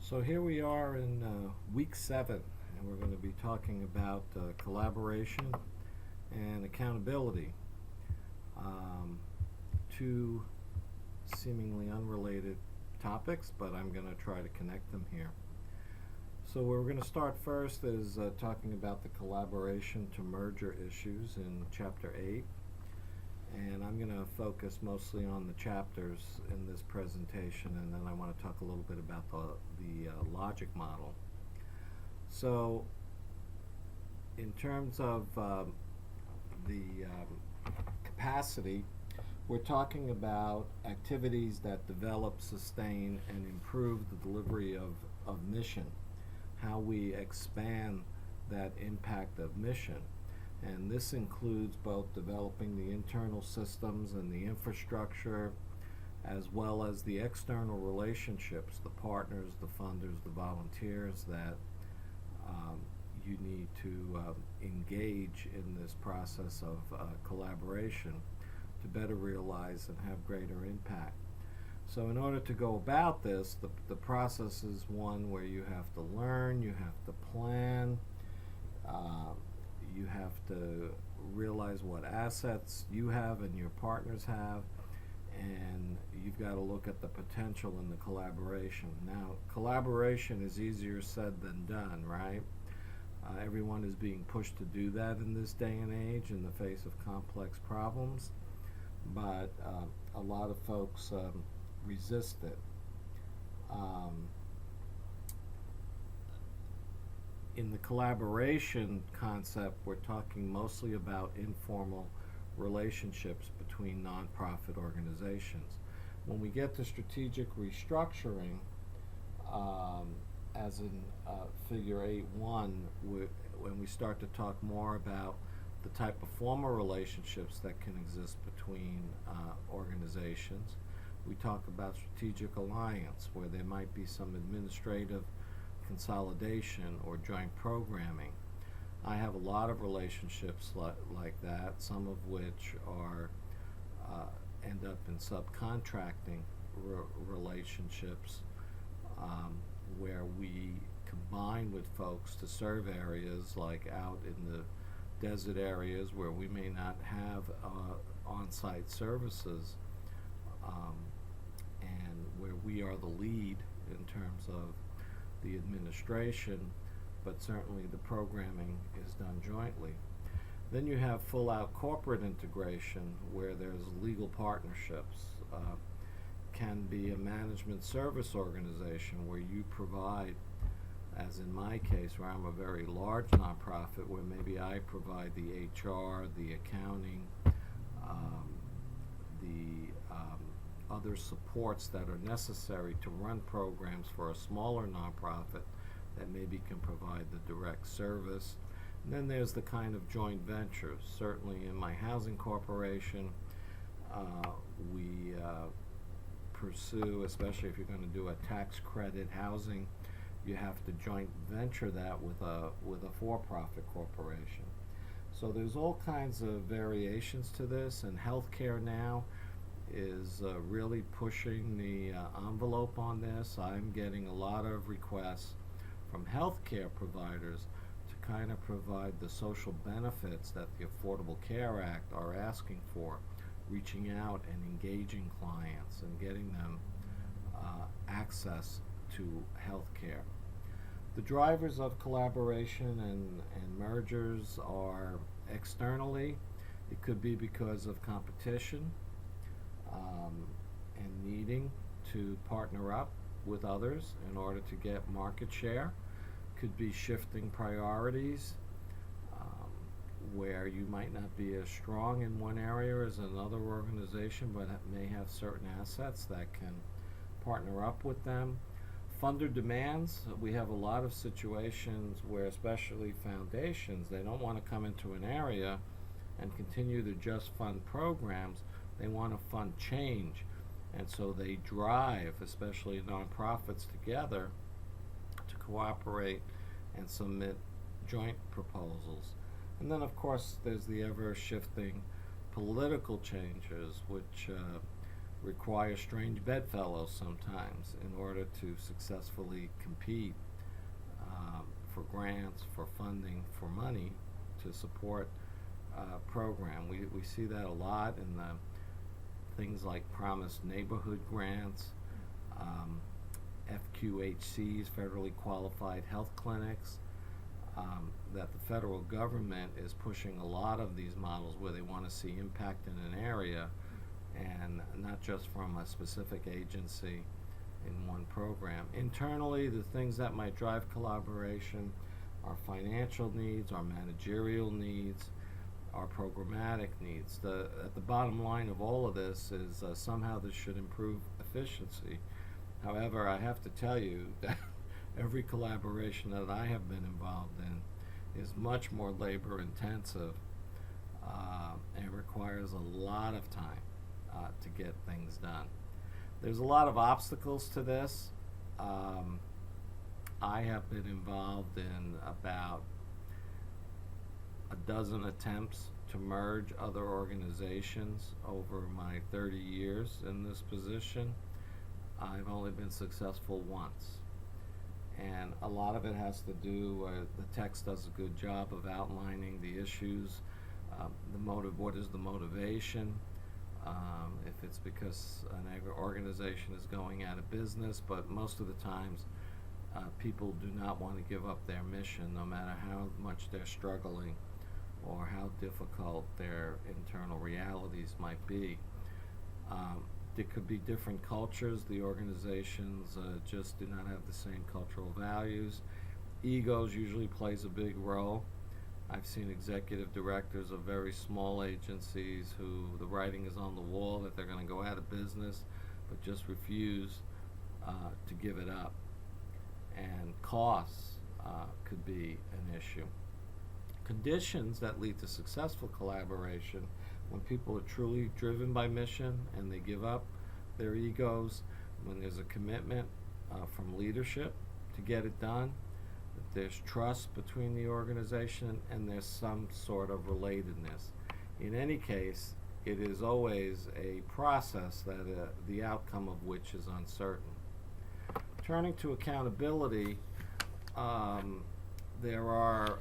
So here we are in week 7, and we're going to be talking about collaboration and accountability. Two seemingly unrelated topics, but I'm going to try to connect them here. So we're going to start first is talking about the collaboration to merger issues in Chapter 8. And I'm going to focus mostly on the chapters in this presentation, and then I want to talk a little bit about the logic model. So in terms of the capacity, we're talking about activities that develop, sustain, and improve the delivery of mission, how we expand that impact of mission. And this includes both developing the internal systems and the infrastructure, as well as the external relationships, the partners, the funders, the volunteers that you need to engage in this process of collaboration to better realize and have greater impact. So in order to go about this, the process is one where you have to learn, you have to plan, you have to realize what assets you have and your partners have, and you've got to look at the potential in the collaboration. Now, collaboration is easier said than done, right? Everyone is being pushed to do that in this day and age in the face of complex problems, but a lot of folks resist it. In the collaboration concept, we're talking mostly about informal relationships between nonprofit organizations. When we get to strategic restructuring, as in figure 8.1, when we start to talk more about the type of formal relationships that can exist between organizations, we talk about strategic alliance, where there might be some administrative consolidation or joint programming. I have a lot of relationships like that, some of which are end up in subcontracting relationships, where we combine with folks to serve areas like out in the desert areas where we may not have on-site services, and where we are the lead in terms of the administration, but certainly the programming is done jointly. Then you have full-out corporate integration, where there's legal partnerships. Can be a management service organization where you provide, as in my case, where I'm a very large nonprofit, where maybe I provide the HR, the accounting, the other supports that are necessary to run programs for a smaller nonprofit that maybe can provide the direct service. And then there's the kind of joint ventures. Certainly in my housing corporation, we pursue, especially if you're going to do a tax credit housing, you have to joint venture that with a for-profit corporation. So there's all kinds of variations to this, and healthcare now is really pushing the envelope on this. I'm getting a lot of requests from healthcare providers to kind of provide the social benefits that the Affordable Care Act are asking for, reaching out and engaging clients and getting them access to healthcare. The drivers of collaboration and mergers are externally. It could be because of competition, and needing to partner up with others in order to get market share. Could be shifting priorities, where you might not be as strong in one area as another organization, but may have certain assets that can partner up with them. Funder demands. We have a lot of situations where, especially foundations, they don't want to come into an area and continue to just fund programs. They want to fund change, and so they drive, especially nonprofits, together to cooperate and submit joint proposals. And then, of course, there's the ever-shifting political changes, which require strange bedfellows sometimes in order to successfully compete for grants, for funding, for money to support program. We see that a lot in the things like promised neighborhood grants, FQHCs, federally qualified health clinics, that the federal government is pushing a lot of these models where they want to see impact in an area and not just from a specific agency in one program. Internally, the things that might drive collaboration are financial needs, our managerial needs, our programmatic needs. At the bottom line of all of this is somehow this should improve efficiency. However, I have to tell you that every collaboration that I have been involved in is much more labor intensive and requires a lot of time to get things done. There's a lot of obstacles to this. I have been involved in about a dozen attempts to merge other organizations over my 30 years in this position. I've only been successful once. And a lot of it has to do, the text does a good job of outlining the issues, what is the motivation, if it's because an organization is going out of business, but most of the times people do not want to give up their mission no matter how much they're struggling or how difficult their internal realities might be. There could be different cultures. The organizations just do not have the same cultural values. Egos usually plays a big role. I've seen executive directors of very small agencies who the writing is on the wall that they're going to go out of business, but just refuse to give it up. And costs could be an issue. Conditions that lead to successful collaboration: when people are truly driven by mission and they give up their egos, when there's a commitment from leadership to get it done, that there's trust between the organization, and there's some sort of relatedness. In any case, it is always a process that the outcome of which is uncertain. Turning to accountability, there are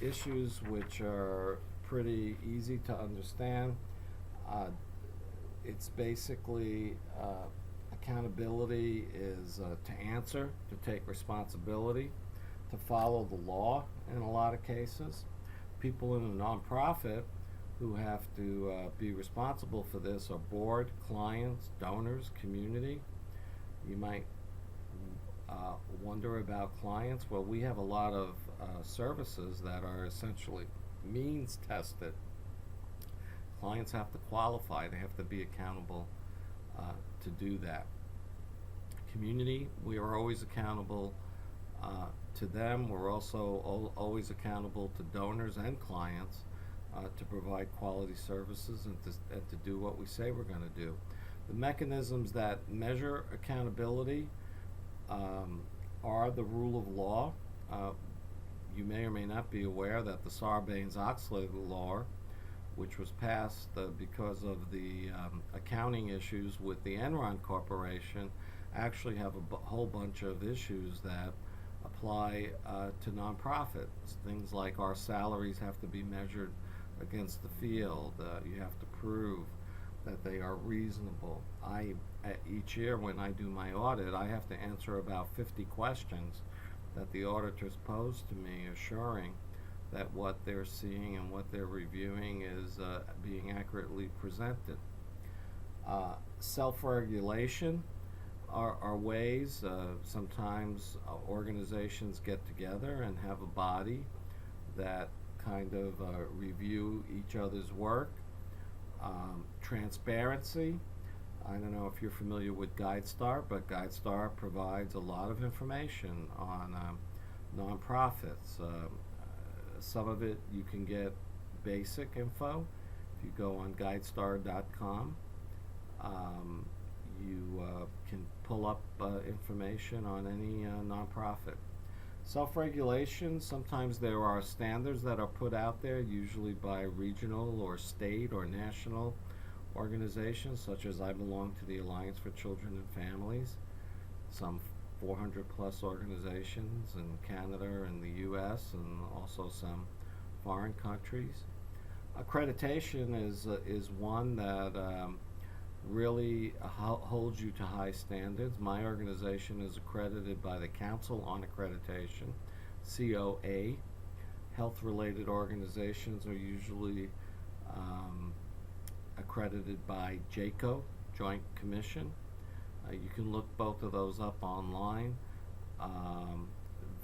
issues which are pretty easy to understand. It's basically accountability is to answer, to take responsibility, to follow the law in a lot of cases. People in a nonprofit who have to be responsible for this are board, clients, donors, community. You might wonder about clients. Well, we have a lot of services that are essentially means tested. Clients have to qualify. They have to be accountable to do that. Community, we are always accountable to them. We're also always accountable to donors and clients to provide quality services and to do what we say we're going to do. The mechanisms that measure accountability are the rule of law. You may or may not be aware that the Sarbanes-Oxley law, which was passed because of the accounting issues with the Enron Corporation, actually have a whole bunch of issues that apply to nonprofits. Things like our salaries have to be measured against the field. You have to prove that they are reasonable. Each year when I do my audit, I have to answer about 50 questions that the auditors pose to me, assuring that what they're seeing and what they're reviewing is being accurately presented. Self-regulation are ways. Sometimes organizations get together and have a body that kind of review each other's work. Transparency. I don't know if you're familiar with GuideStar, but GuideStar provides a lot of information on nonprofits. Some of it you can get basic info. If you go on guidestar.com, you can pull up information on any nonprofit. Self-regulation, sometimes there are standards that are put out there, usually by regional or state or national organizations, such as I belong to the Alliance for Children and Families, some 400 plus organizations in Canada and the US, and also some foreign countries. Accreditation is one that really holds you to high standards. My organization is accredited by the Council on Accreditation, COA. Health-related organizations are usually accredited by JACO, Joint Commission. You can look both of those up online.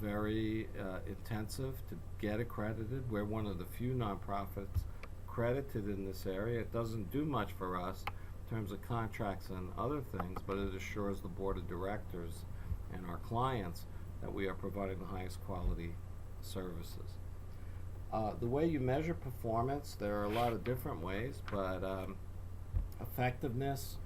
Very intensive to get accredited. We're one of the few nonprofits accredited in this area. It doesn't do much for us in terms of contracts and other things, but it assures the board of directors and our clients that we are providing the highest quality services. The way you measure performance, there are a lot of different ways, but effectiveness,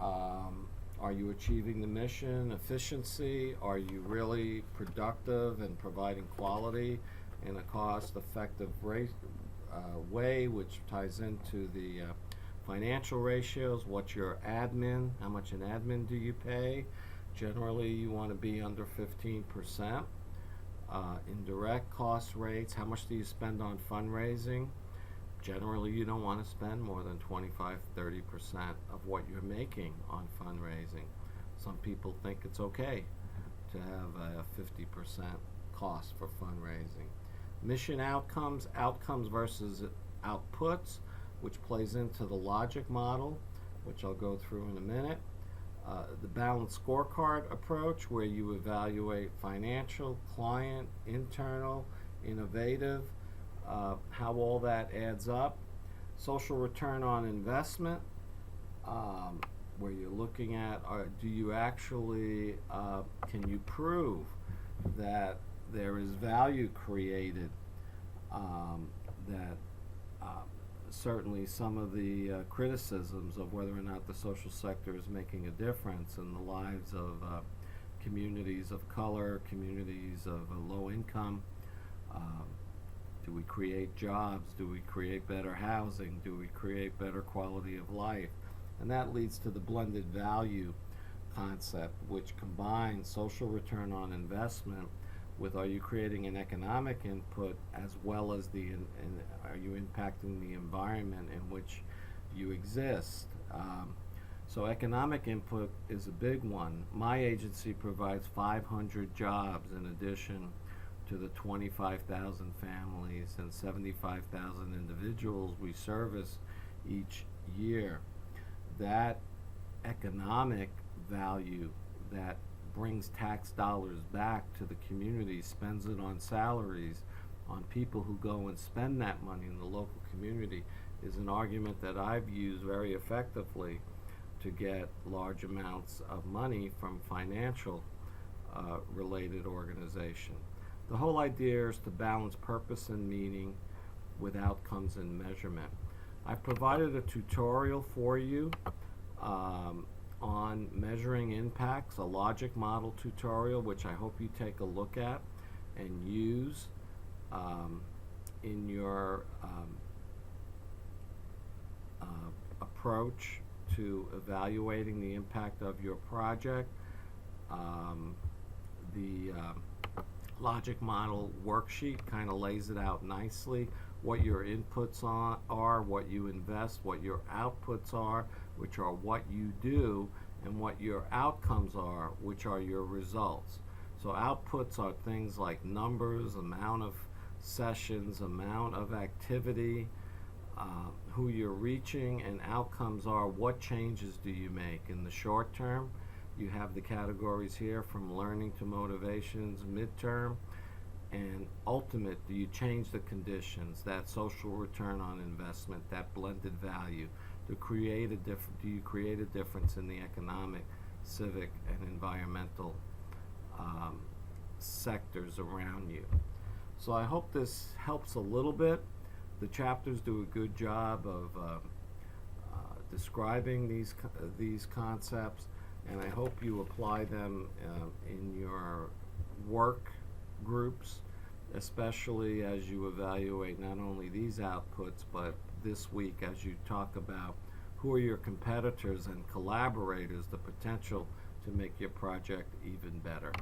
are you achieving the mission? Efficiency, are you really productive and providing quality in a cost-effective way, which ties into the financial ratios? What's your admin? How much in admin do you pay? Generally, you want to be under 15%. Indirect cost rates, how much do you spend on fundraising? Generally, you don't want to spend more than 25-30% of what you're making on fundraising. Some people think it's okay to have a 50% cost for fundraising. Mission outcomes, outcomes versus outputs, which plays into the logic model, which I'll go through in a minute. The balanced scorecard approach, where you evaluate financial, client, internal, innovative, how all that adds up. Social return on investment, where you're looking at, do you actually, can you prove that there is value created, that certainly some of the criticisms of whether or not the social sector is making a difference in the lives of communities of color, communities of low income. Do we create jobs? Do we create better housing? Do we create better quality of life? And that leads to the blended value concept, which combines social return on investment with, are you creating an economic input, as well as are you impacting the environment in which you exist? So economic input is a big one. My agency provides 500 jobs in addition to the 25,000 families and 75,000 individuals we service each year. That economic value that brings tax dollars back to the community, spends it on salaries, on people who go and spend that money in the local community, is an argument that I've used very effectively to get large amounts of money from financial related organizations. The whole idea is to balance purpose and meaning with outcomes and measurement. I've provided a tutorial for you on measuring impacts, a logic model tutorial, which I hope you take a look at and use in your approach to evaluating the impact of your project. The logic model worksheet kind of lays it out nicely, what your inputs are, what you invest, what your outputs are, which are what you do, and what your outcomes are, which are your results. So outputs are things like numbers, amount of sessions, amount of activity, who you're reaching, and outcomes are what changes do you make in the short term. You have the categories here from learning to motivations, midterm, and ultimate. Do you change the conditions, that social return on investment, that blended value, to create a do you create a difference in the economic, civic, and environmental sectors around you? So I hope this helps a little bit. The chapters do a good job of describing these concepts, and I hope you apply them in your work groups, especially as you evaluate not only these outputs, but this week as you talk about who are your competitors and collaborators, the potential to make your project even better.